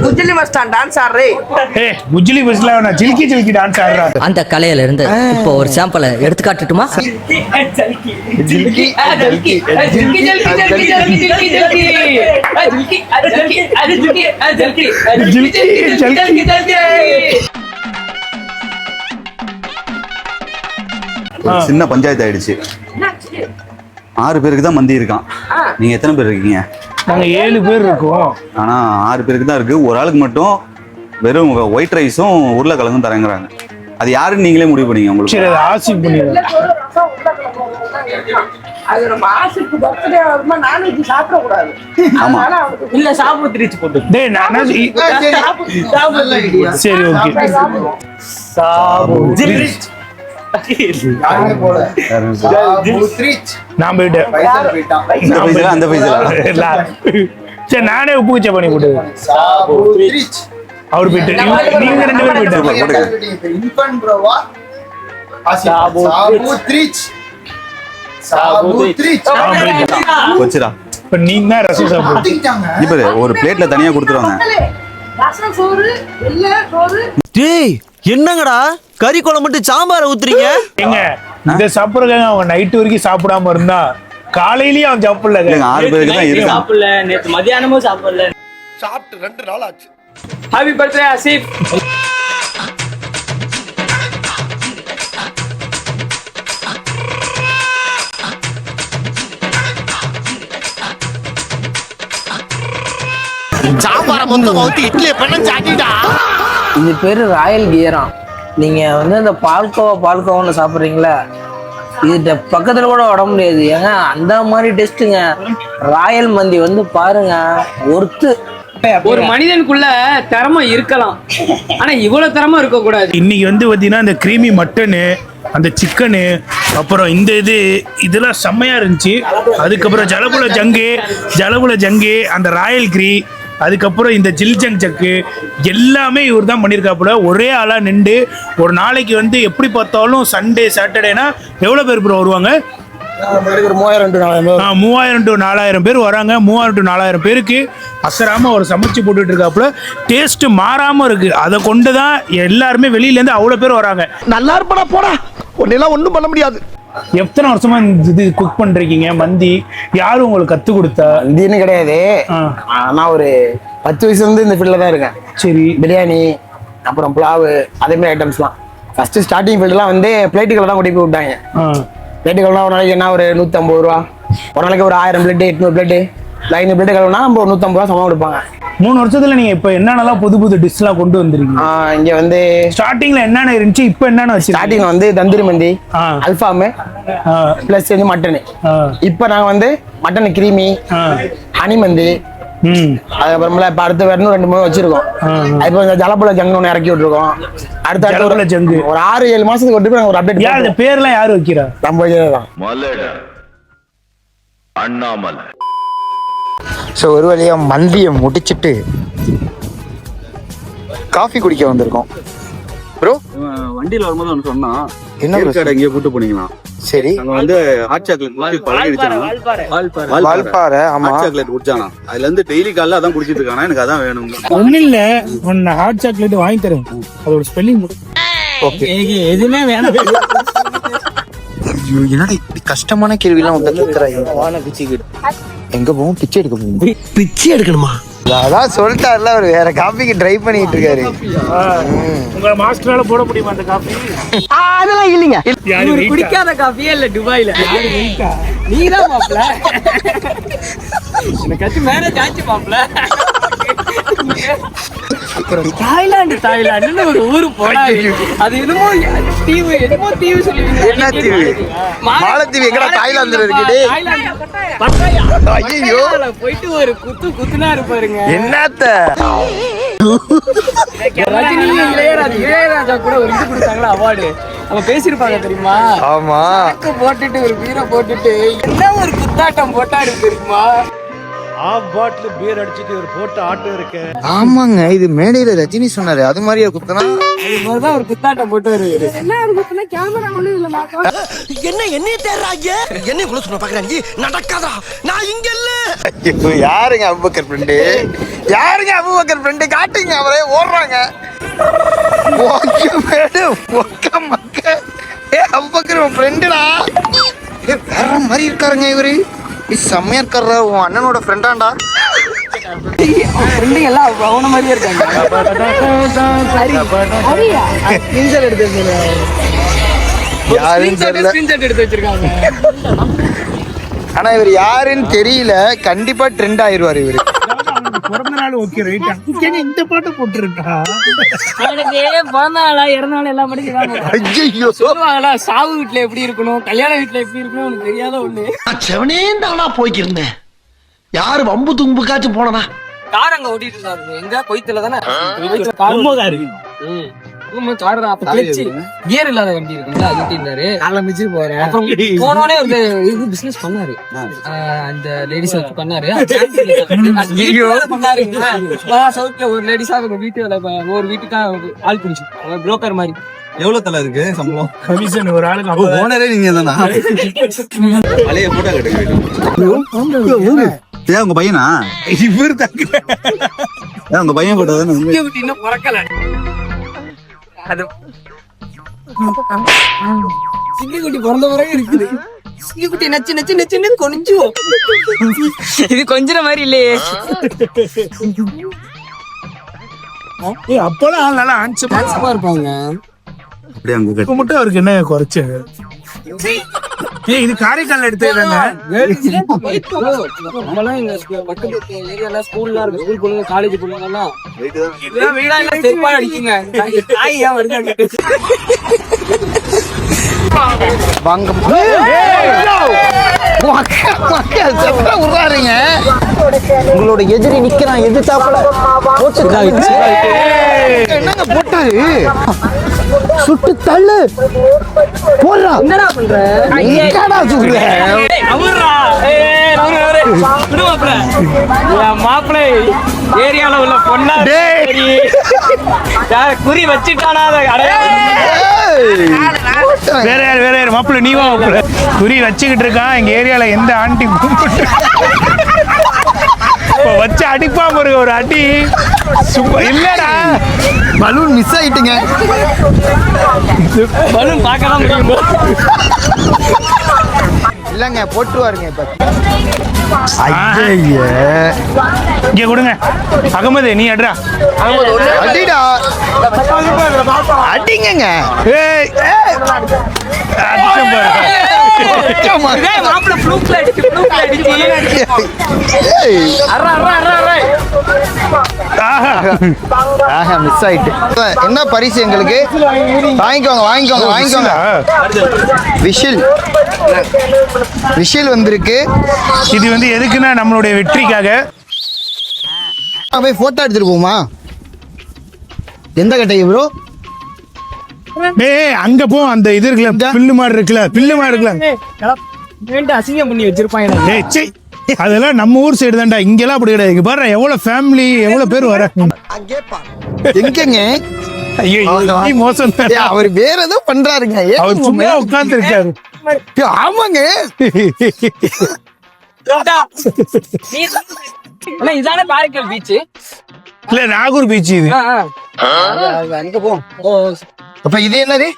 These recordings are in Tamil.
குஜிலி மஸ்தான் டான்ஸ் ஆடுறே. குஜிலி பஸ்ல நான் ஜில்கி ஜில்கி டான்ஸ் ஆடுறேன். அந்த கலையில இருந்து இப்போ ஒரு சாம்பிளை எடுத்து காட்டுட்டுமா? சின்ன பஞ்சாயத்து ஆயிடுச்சு. 6 பேருக்கு தான் மந்தி இருக்கான். நீங்க எத்தனை பேர் இருக்கீங்க? நாங்க 7 பேர் இருக்கோம். ஆனா 6 பேருக்கு தான் இருக்கு. ஒரு ஆளுக்கு மட்டும் வெறும் ஒயிட் ரைஸும் உருளைக்கிழங்கும் தரங்குறாங்க. அது யாருன்னு நீங்களே முடிவு பண்ணீங்க. உங்களுக்கு சரி, ஆசிப் பண்ணிடுறேன். அது நம்ம ஆசிப்பு பர்த்டே வருமா நான்வெஜ் சாப்பிட கூடாது. அதனால அவருக்கு இல்ல சாபுத்ரிச் போட்டு. டேய் நான் சரி ஓகே. சாபுத்ரிச் நான் போயிட்டேன். அந்த பைசா சரி நானே உப்பு வச்ச பண்ணி போட்டு அவர் போயிட்டு நீங்க 2 பேரும் போயிட்டு இப்ப நீங்க தான் ரசம் சாப்பிடுங்க. ஒரு பிளேட்ல தனியா கொடுத்துருவாங்க. ரசம் சோறு இல்ல சோறு. டேய் என்னங்கடா கறி குழம்பு மட்டும் சாம்பாரை ஊத்துறீங்க? ஏங்க இந்த சாப்பிடுறதுக்காக அவங்க நைட் வரைக்கும் சாப்பிடாம இருந்தா காலையிலயே அவன் சாப்பிடல. 6 பேருக்கு தான் இருக்கு. சாப்பிடல, நேத்து மதியானமும் சாப்பிடல. சாப்பிட்டு 2 நாள் ஆச்சு. Happy birthday Asif. சாம்பார மொத்தம் ஊத்தி இட்லி பண்ண சாட்டிடா. இது பேரு ராயல் கியரா. நீங்க வந்து அந்த பால்கோவான்னு சாப்பிடுறீங்களா, இது பக்கத்துல கூட விட முடியாது. ஏங்க அந்த மாதிரி டெஸ்ட்டுங்க. ராயல் மந்தி வந்து பாருங்க, ஒர்த்து. ஒரு மனிதனுக்குள்ள திறமை இருக்கலாம், ஆனா இவ்வளவு திறமை இருக்க கூடாது. இன்னைக்கு வந்து பாத்தீங்கன்னா இந்த கிரீமி மட்டனு, அந்த சிக்கனு, அப்புறம் இந்த இதெல்லாம் செம்மையா இருந்துச்சு. அதுக்கப்புறம் ஜலபுல ஜங்கு, அந்த ராயல் கிரி, அதுக்கப்புறம் இந்த ஜில்ஜங் சக்கு எல்லாமே இவர் தான் பண்ணியிருக்காப்புல. ஒரே ஆளாக நின்று ஒரு நாளைக்கு வந்து எப்படி பார்த்தாலும் சண்டே சாட்டர்டேனா எவ்வளோ பேர் ப்ரோ வருவாங்க? 3000 to 4000 பேர் வராங்க. 3000 to 4000 பேருக்கு அசராம அவர் சமைச்சு போட்டுட்டு இருக்காப்புல. டேஸ்ட் மாறாம இருக்கு. அதை கொண்டு தான் எல்லாருமே வெளியிலேருந்து அவ்வளோ பேர் வராங்க. நல்லா இருப்படா போடா, ஒன்னெல்லாம் ஒன்றும் பண்ண முடியாது. எத்தனை வருஷமா இது குக் பண்றீங்க? மந்தி யாரும் உங்களுக்கு கத்து கொடுத்தா? மந்தின்னு கிடையாது, நான் ஒரு 10 வயசுல இருந்து இந்த ஃபீல்ட்ல தான் இருக்கேன். சரி. பிரியாணி, அப்புறம் புலாவு, அதே மாதிரி ஐட்டம்ஸ்லாம் ஃபர்ஸ்ட் ஸ்டார்டிங் ஃபீல்டுலாம் வந்து பிளேட்டுகளை தான் கூட்டி போய் விட்டாங்க. பிளேட்டுகள்லாம் ஒரு நாளைக்கு என்ன ஒரு 150 ரூபா, ஒரு நாளைக்கு ஒரு 1000 பிளேட்டு 800 பிளேட்டு 500 பிளேட்டு கழுவுனா நம்ம ஒரு 150 ரூபா சம்பளம் கொடுப்பாங்க. 3 வருஷத்துல நீங்க இப்ப என்னென்னலாம் புது டிஷ்லாம் கொண்டு வந்திருக்கீங்க? இங்க வந்து ஸ்டார்டிங்ல என்னென்ன இருந்துச்சு, இப்ப என்னென்ன வச்சு? ஸ்டார்டிங் வந்து தந்தூரி மந்தி, அல்ஃபாமு பிளஸ் வந்து மட்டனு. இப்ப நாங்க வந்து மட்டன் கிரீமி, ஹனி மந்தி, அதுக்கப்புறமேல இப்ப அடுத்து வரணும் 2-3 வச்சிருக்கோம். இப்போ இந்த ஜலபுல ஜங்கு ஒன்று இறக்கி விட்டுருக்கோம். அடுத்த ஒரு 6-7 மாசத்துக்கு விட்டு நாங்க ஒரு அப்டேட். அந்த பேர்லாம் யாரு வைக்கிறா? நம்ம வைக்கிறதான். அண்ணாமலை. ஸோ ஒரு வழியா மந்தியை முடிச்சுட்டு காஃபி குடிக்க வந்திருக்கோம். ப்ரோ வண்டியில வரும்போது ஒன்று சொன்னா, என்ன எங்கேயோ கூட்டு போனீங்களா? சரி, அங்க வந்து ஹாட் சாக்லேட் வால்பாறை. ஆமா, ஹாட் சாக்லேட் குடிச்சானா. அதுல இருந்து டெய்லி காலைல அதான் குடிச்சிட்டு இருக்கானா. எனக்கு அதான் வேணும். ஒன்னும் இல்ல, ஒன்னு ஹாட் சாக்லேட் வாங்கி தரேன். அதோட ஸ்பெல்லிங் ஓகே. எதுவுமே வேணும். என்னடா இப்படி கஷ்டமான கேள்விலாம் உங்க கேட்கறாங்க? எங்க போவோம்? பிச்சை எடுக்க போவோம். பிச்சை எடுக்கணுமா? அதான் சொல்லிட்டாருல, அவர் வேற காஃபிக்கு ட்ரை பண்ணிட்டு இருக்காரு. உங்க மாஸ்டரால போட முடியுமா அந்த காஃபி? அதெல்லாம் இல்லைங்க. குடிக்காத காஃபியே இல்ல துபாயில. நீதான் மாப்ள. எனக்கு கத்து மேரேஜ் ஆச்சு மாப்ள. தாய்லாந்து ஒரு ஊரு போனா, அது என்னமோ தீவு சொல்லுவீங்க. என்ன தீவு? மாலத்தீவு எங்கடா தாய்லாந்துல இருக்குது? ஐயோ, போயிட்டு ஒரு குத்துனா இருப்பாருங்க. என்னத்த ரஜினி இளையராஜா கூட ஒரு இது கொடுத்தாங்களா அவார்டு, அவங்க பேசிருப்பாங்க தெரியுமா? ஆமா, போட்டுட்டு ஒரு வீர போட்டுட்டு என்ன ஒரு குத்தாட்டம் போட்டாரு தெரியுமா? ஆஃப் பாட்டில் பீர் அடிச்சிட்டு ஒரு போட்டு ஆட்டம் இருக்க. ஆமாங்க, இது மேடையில ரஜினி சொன்னாரு, அது மாதிரியே குத்தனா. தான் ஒரு குத்தாட்டம் போட்டு வருவாரு. என்ன என்னைய தேடுறாங்க? என்னைய குள்ள சொன்ன பாக்குறாங்க. நடக்காதா? நான் இங்க இல்ல. இப்போ யாருங்க அபூபக்கர் ஃப்ரெண்டு? யாருங்க அபூபக்கர் ஃப்ரெண்டு? காட்டுங்க, அவரே ஓடுறாங்க. ஓகே மேடம், ஓகே மக்க. அபூபக்கர் உன் ஃப்ரெண்டுடா. வேற மாதிரி இருக்காருங்க இவரு. செம்மையா இருக்காரு. உன் அண்ணனோட ஃப்ரெண்டாண்டா. ஃப்ரெண்டுங்க எல்லாம் அவன மாதிரியே இருக்காங்க. யாருன்னு தெரியல. ஸ்கிரீன்ஷாட் எடுத்து வச்சிருக்காங்க. ஆனா இவர் யாருன்னு தெரியல. கண்டிப்பா ட்ரெண்ட் ஆயிருவாரு இவரு. பிறந்த நாள் ஓகே ரைட். இந்த பாட்டை போட்டுருக்கா. எனக்கு பிறந்த நாளா இறந்த நாள் எல்லாம் படிக்கிறாங்க. ஐயோ, சொல்லுவாங்களா சாவு வீட்டுல எப்படி இருக்கணும், கல்யாண வீட்டுல எப்படி இருக்கணும், உனக்கு தெரியாத ஒண்ணு. செவனே தானா போய்க்கிருந்தேன். யாரு வம்பு தும்புக்காச்சும் போனனா? கார் அங்க ஓட்டிட்டு இருந்தாரு. எங்க கொய்த்துல தானே கார் தான். அப்ப கிளச்சு கியர் இல்லாத வண்டி இருக்குல்ல, அது ஓட்டிருந்தாரு. காலமிச்சு போறேன். அப்புறம் போனோடனே ஒரு இது பிசினஸ் பண்ணாரு. அந்த லேடிஸ் வச்சு பண்ணாரு. பண்ணாரு சவுத்துல ஒரு லேடிஸா வீட்டு ஒரு வீட்டுக்கா ஆள் பிடிச்சு புரோக்கர் மாதிரி. எவ்வளவு தலை இருக்கு சம்பளம்? கமிஷன் ஒரு ஆளுக்கு ஓனரே நீங்க தானா? பழைய போட்டோ கட்டுங்க. ஏன் உங்க பையனா? இவர் தங்க ஏன் உங்க பையன் போட்டோ தானே? இன்னும் பிறக்கல. அது சிங்கக்குட்டி பிறந்த பிறகு இருக்குது. சிங்கக்குட்டி நச்சு நச்சு நச்சுன்னு கொஞ்சம் இது கொஞ்சற மாதிரி இல்லையே. அப்பெல்லாம் நல்லா ஆன்சமா இருப்பாங்க. அப்படியே அங்க கட்டு. இப்ப மட்டும் அவருக்கு என்ன குறைச்சு? இது காரைக்கால் எடுத்துதாங்க. நம்மலாம் எங்க பக்கத்து ஏரியால ஸ்கூல்லாம் இருக்கு. ஸ்கூல் பொண்ணுங்க, காலேஜ் பொண்ணுங்க எல்லாம் இதெல்லாம் வீடா இல்ல செருப்பா அடிக்குங்க. தாய் ஏன் வருது? உங்களோட எதிரி நிக்கிறான் எதிர்த்தாப்புல. என்னங்க போட்டாரு? சுட்டு தள்ளு போடுறா. என்னடா பண்ற? என்னடா சொல்ற? மாப்பிள்ளை ஏரியால உள்ள பொண்ணா குறி வச்சுட்டானா? வேற யார் மாப்பிள்ள? நீ வா மாப்பிள்ள. குறி வச்சுக்கிட்டு இருக்கான். எங்க ஏரியால எந்த ஆண்டி கூப்பிட்டு வச்சு அடிப்பாம இருக்க ஒரு அடி சும்மா இல்லடா. Balloon miss ஆயிட்டுங்க. பலூன் பார்க்கலாம் முடியும். இல்லங்க போட்டுருவாருங்க இப்ப. இங்க கொடுங்க அகமது, நீ அட்ரா. அடிடா, அடிங்க. மாப்பிள்ள ஃப்ளூக்ல அடிச்சு மிஸ் ஆயிட்டு. என்ன பரிசு எங்களுக்கு? வாங்கிக்கோங்க வாங்கிக்கோங்க வாங்கிக்கோங்க. விஷில் வந்திருக்கு. இது வந்து எதுக்குன்னா நம்மளுடைய வெற்றிக்காக. போய் போட்டோ எடுத்துட்டு போமா? எந்த கட்டைக்கு ப்ரோ? அங்க போ. அந்த இது இருக்குல்ல, பில்லு மாடு இருக்குல்ல, பில்லு மாடு இருக்குல்ல, அசிங்கம் பண்ணி வச்சிருப்பாங்க. அதெல்லாம் நம்ம ஊர் சைடு தான்டா. இங்கெல்லாம் அப்படி கிடையாது. இங்க பாரு எவ்வளவு ஃபேமிலி, எவ்வளவு பேர் வர. எங்கங்க? மோசம். அவர் வேற ஏதோ பண்றாருங்க. அவர் சும்மா உட்கார்ந்து இருக்காரு. ஆமாங்க. இதான காரைக்கால் பீச்? இல்ல, நாகூர் பீச் இது. அங்க போ. அப்ப இது என்னது?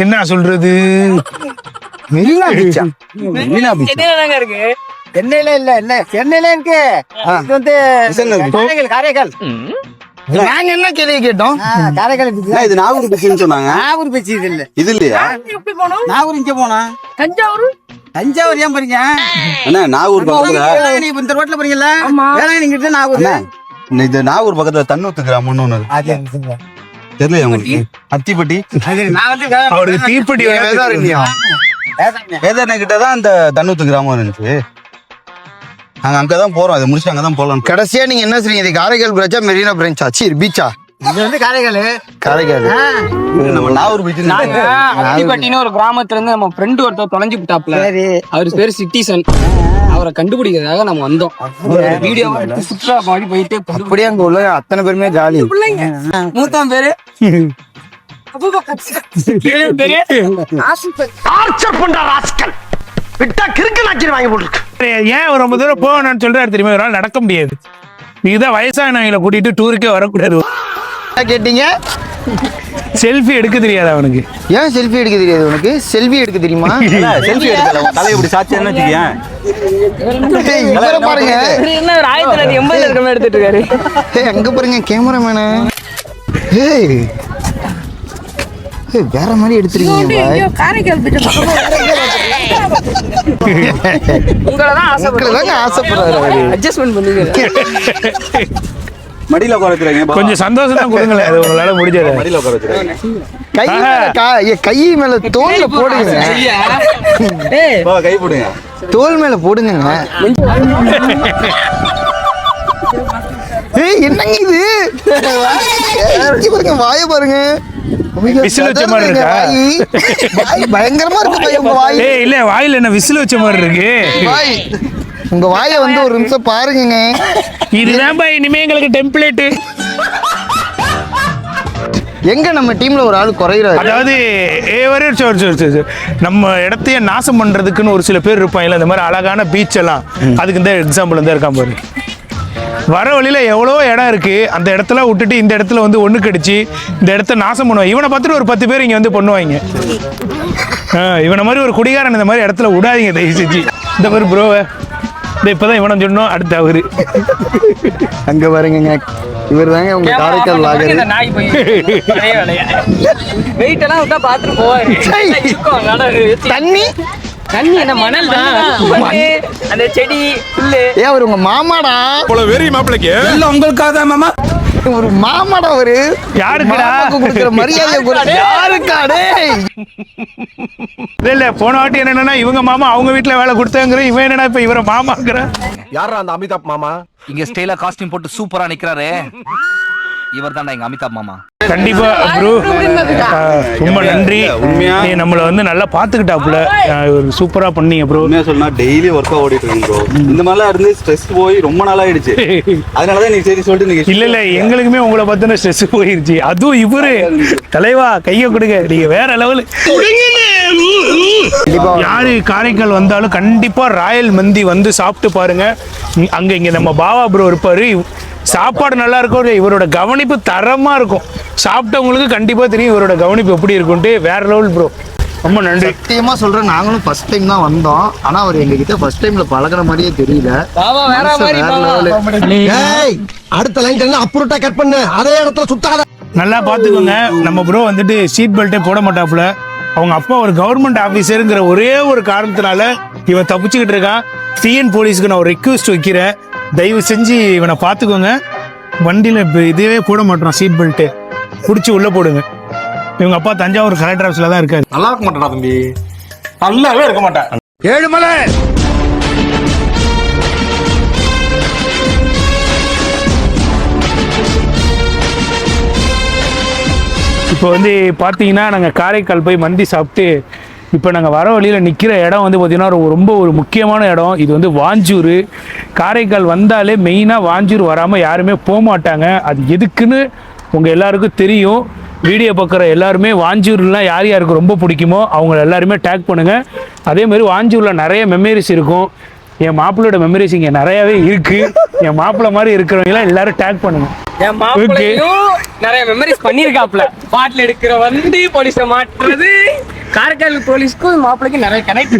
என்ன சொல்றது? மெரினா பீச்சா? மெரினா பீச் என்னங்க இருக்கு? சென்னையில இல்ல, என்ன சென்னையில இருக்கு. இது வந்து காரைக்கால். நாங்க என்ன கேள்வி கேட்டோம்? காரைக்கால் பீச். இது நாகூர் பீச்சுன்னு சொன்னாங்க. நாகூர் பீச் இது இல்ல. இது இல்லையா? எப்படி போனோம்? நாகூர் இங்க போனா. தஞ்சாவூர் ஏன் போறீங்க? அண்ணா நாகூர் பக்கத்துல நீ இந்த ரோட்ல போறீங்கல்ல? வேளாங்கண்ணி நாகூர். அண்ணா இது நாகூர் பக்கத்துல தன்னூத்து கிராமம்னு ஒண்ணு இருக்கு. தெரியல உங்களுக்கு? அத்திப்பட்டி. அவருக்கு தீப்பெட்டி வேதாரண்ய கிட்டதான் அந்த தன்னூத்து கிராமம் இருந்துச்சு. நாங்க அங்கதான் போறோம். அதை முடிச்சு அங்கதான் போலாம். கடைசியா நீங்க என்ன சொல்றீங்க? இது காரைக்கால் பிரான்ச்சா மெரினா பிரான்ச்சா? சரி பீச்சா? இது வந்து காரைக்கால். நம்ம நாகூர் பீச் நாங்க அத்திப்பட்டின்னு ஒரு கிராமத்துல இருந்து நம்ம ஃப்ரெண்டு ஒருத்தர் தொலைஞ்சு விட்டாப்ல. அவரு பேரு சிட்டிசன். அவரை கண்டுபிடிக்கிறதுக்காக நம்ம வந்தோம். வீடியோ எடுத்து சுற்றுலா மாதிரி போயிட்டு அப்படியே அங்க உள்ள அத்தனை பேருமே ஜாலி. மூத்தம் பேரு விட்டா கிறுக்கு நாச்சி வாங்கி போட்டுருக்கு. ஏன் ஒரு ரொம்ப தூரம் போகணும்னு சொல்றாரு தெரியுமா? ஒரு நாள் நடக்க முடியாது. இதுதான் வயசானவங்களை கூட்டிட்டு டூருக்கே வரக்கூடாது. கேட்டீங்க செல்ஃபி எடுக்க தெரியாது அவனுக்கு. ஏன் செல்ஃபி எடுக்க தெரியாது உனக்கு? செல்ஃபி எடுக்க தெரியுமா? செல்ஃபி எடுக்கல தலையை இப்படி சாட்சியான்னு வச்சுக்கேன். இவரை பாருங்க. என்ன ஒரு 1980 இருக்க மாதிரி எடுத்துட்டு இருக்காரு. அங்க பாருங்க கேமராமேனு. வேற மாதிரி எடுத்துருக்கீங்க. உங்களதான் ஆசைப்படுறாரு. அட்ஜஸ்ட்மெண்ட் பண்ணுங்க. மடியில உட்கார வச்சுருங்க. கொஞ்சம் சந்தோஷம் தான் கொடுங்களேன். அது உங்களால முடிஞ்சது. மடியில உட்கார வச்சுருங்க. கை மேல தோல்ல போடுங்க. கை போடுங்க. தோல் மேல போடுங்க. என்னங்க இது? பாருங்க வாய பாருங்க. விசில் வச்ச மாதிரி இருக்கா? பயங்கரமா இருக்கு உங்க வாய். இல்ல வாயில என்ன விசில் வச்ச மாதிரி இருக்கு? வாய் உங்க வாயை வந்து ஒரு நிமிஷம் பாருங்க. இதுதான் பா இனிமே எங்களுக்கு டெம்ப்ளேட். எங்க நம்ம டீம்ல ஒரு ஆள் குறையிறாரு. அதாவது நம்ம இடத்தையே நாசம் பண்றதுக்குன்னு ஒரு சில பேர் இருப்பாங்கல்ல, இந்த மாதிரி அழகான பீச் எல்லாம். அதுக்கு இந்த எக்ஸாம்பிள் தான் இருக்கான் பாரு. வர வழியில எவ்வளோ இடம் இருக்கு. அந்த இடத்துல விட்டுட்டு இந்த இடத்துல வந்து ஒண்ணு கடிச்சு இந்த இடத்த நாசம் பண்ணுவாங்க. இவனை பார்த்துட்டு ஒரு 10 பேர் இங்க வந்து பண்ணுவாங்க. இவனை மாதிரி ஒரு குடிகாரன் இந்த மாதிரி இடத்துல விடாதீங்க தயவு செஞ்சு. இந்த மாதிரி ப்ரோவை இப்பதான் இவனை சொன்னோம். அடுத்து அவரு அங்க பாருங்க. இவர் தாங்க உங்க காரைக்கால் லாகர். வெயிட் எல்லாம் விட்டா பாத்துட்டு போவாரு. தண்ணி தண்ணி என்ன மணல் தான். அந்த செடி புல்லு. அவர் உங்க மாமாடா. வெறி மாப்பிளைக்கு இல்ல உங்களுக்காக தான் மாமா. ஒரு மாமாடா அவரு. யாருக்குடா கொடுக்குற மரியாதை யாருக்காடே? இல்ல போன வாட்டி என்னன்னா இவங்க மாமா அவங்க வீட்டுல வேலை கொடுத்தாங்கிற. இவன் என்னடா இப்ப இவரை மாமாங்கிற. யாரா அந்த அமிதாப் மாமா? இங்க ஸ்டைலா காஸ்டியூம் போட்டு சூப்பரா நிக்கிறாரு. இவர் தான்டா எங்க அமிதாப் மாமா. கண்டிப்பா ப்ரோ, ரொம்ப நன்றி. உண்மையா நீ நம்மள வந்து நல்லா பாத்துக்கிட்டாப்புல. சூப்பரா பண்ணீங்க ப்ரோ. உண்மையா சொன்னா டெய்லி ஒர்க் ஓடிட்டு இருக்கேன் ப்ரோ. இந்த மாதிரிலாம் இருந்து ஸ்ட்ரெஸ் போய் ரொம்ப நாள் ஆயிடுச்சு. அதனாலதான் நீ சரி சொல்லிட்டு நீங்க இல்ல எங்களுக்குமே உங்களை பத்தின ஸ்ட்ரெஸ் போயிருச்சு. அதுவும் இவரு தலைவா கைய கொடுங்க. நீங்க வேற லெவலு. யாரு காரைக்கால் வந்தாலும் கண்டிப்பா ராயல் மந்தி வந்து சாப்பிட்டு பாருங்க. அங்க இங்க நம்ம பாவா ப்ரோ இருப்பாரு. சாப்பாடு நல்லா இருக்கும். இவரோட கவனிப்பு தரமா இருக்கும். சாப்பிட்டவங்களுக்கு கண்டிப்பா தெரியும் இவரோட கவனிப்பு எப்படி இருக்கும்ட்டு. வேற லெவல் ப்ரோ. ரொம்ப நன்றி. சத்தியமா சொல்றேன், நாங்களும் ஃபர்ஸ்ட் டைம் தான் வந்தோம். ஆனா அவர் எங்க கிட்ட ஃபர்ஸ்ட் டைம்ல பழகுற மாதிரியே தெரியல. அடுத்த லைன் அப்புறட்டா கட் பண்ணு. அதே இடத்துல சுத்தாத. நல்லா பாத்துக்கோங்க. நம்ம ப்ரோ வந்துட்டு சீட் பெல்ட்டே போட மாட்டாப்புல. அவங்க அப்பா ஒரு கவர்மெண்ட் ஆபீசருங்கிற ஒரே ஒரு காரணத்தினால இவன் தப்பிச்சுக்கிட்டு இருக்கான். டிஎன் போலீஸ்க்கு நான் ஒரு ரெக்வஸ்ட் வைக்கிறேன். தயவு செஞ்சு இவனை பார்த்துக்கோங்க. வண்டியில் இப்போ இதுவே போட மாட்டோம் சீட் பெல்ட்டு. பிடிச்சி உள்ளே போடுங்க. இவங்க அப்பா தஞ்சாவூர் கலெக்டர் ஆஃபீஸில் தான் இருக்காரு. நல்லா இருக்க மாட்டா தம்பி. நல்லாவே இருக்க மாட்டேன். ஏழுமலை இப்போ வந்து பார்த்தீங்கன்னா நாங்கள் காரைக்கால் போய் மந்தி சாப்பிட்டு இப்போ நாங்கள் வர வழியில் நிற்கிற இடம் வந்து பார்த்திங்கன்னா ரொம்ப ஒரு முக்கியமான இடம். இது வந்து வாஞ்சூர். காரைக்கால் வந்தாலே மெயினாக வாஞ்சூர் வராமல் யாருமே போக மாட்டாங்க. அது எதுக்குன்னு உங்கள் எல்லாருக்கும் தெரியும். வீடியோ பார்க்குற எல்லாருமே வாஞ்சூர்லாம் யார் யாருக்கு ரொம்ப பிடிக்குமோ அவங்கள எல்லாருமே டேக் பண்ணுங்கள். அதேமாதிரி வாஞ்சூரில் நிறைய மெமரிஸ் இருக்கும். என் மாப்பிள்ளையோட மெமரிஸ் இங்கே நிறையாவே இருக்குது. என் மாப்பிள்ளை மாதிரி இருக்கிறவங்களாம் எல்லாரும் டேக் பண்ணுங்கள். என் மாப்பிள்ளையும் நிறைய மெமரிஸ் பண்ணியிருக்காப்ல. பாட்டில் எடுக்கிற வந்து போலீஸை மாட்டுறது. காரைக்கால் போலீஸ்க்கும் மாப்பிள்ளைக்கும் நிறைய கனெக்ட்.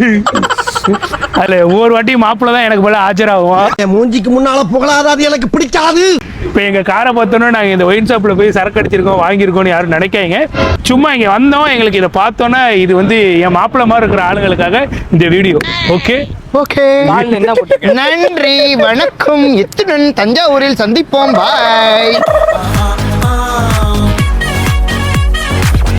அதில் ஒவ்வொரு வாட்டியும் மாப்பிள்ளை தான் எனக்கு போல ஆச்சராகும். என் மூஞ்சிக்கு முன்னால புகழாத, அது எனக்கு பிடிக்காது. இப்போ எங்கள் காரை பார்த்தோன்னா நாங்கள் இந்த ஒயின் ஷாப்பில் போய் சரக்கு அடிச்சிருக்கோம் வாங்கியிருக்கோம்னு யாரும் நினைக்காங்க. சும்மா இங்கே வந்தோம். எங்களுக்கு இதை பார்த்தோன்னா இது வந்து என் மாப்பிள்ளை மாதிரி இருக்கிற ஆளுங்களுக்காக இந்த வீடியோ. ஓகே ஓகே, நன்றி வணக்கம். இத்துடன் தஞ்சாவூரில் சந்திப்போம். பாய்.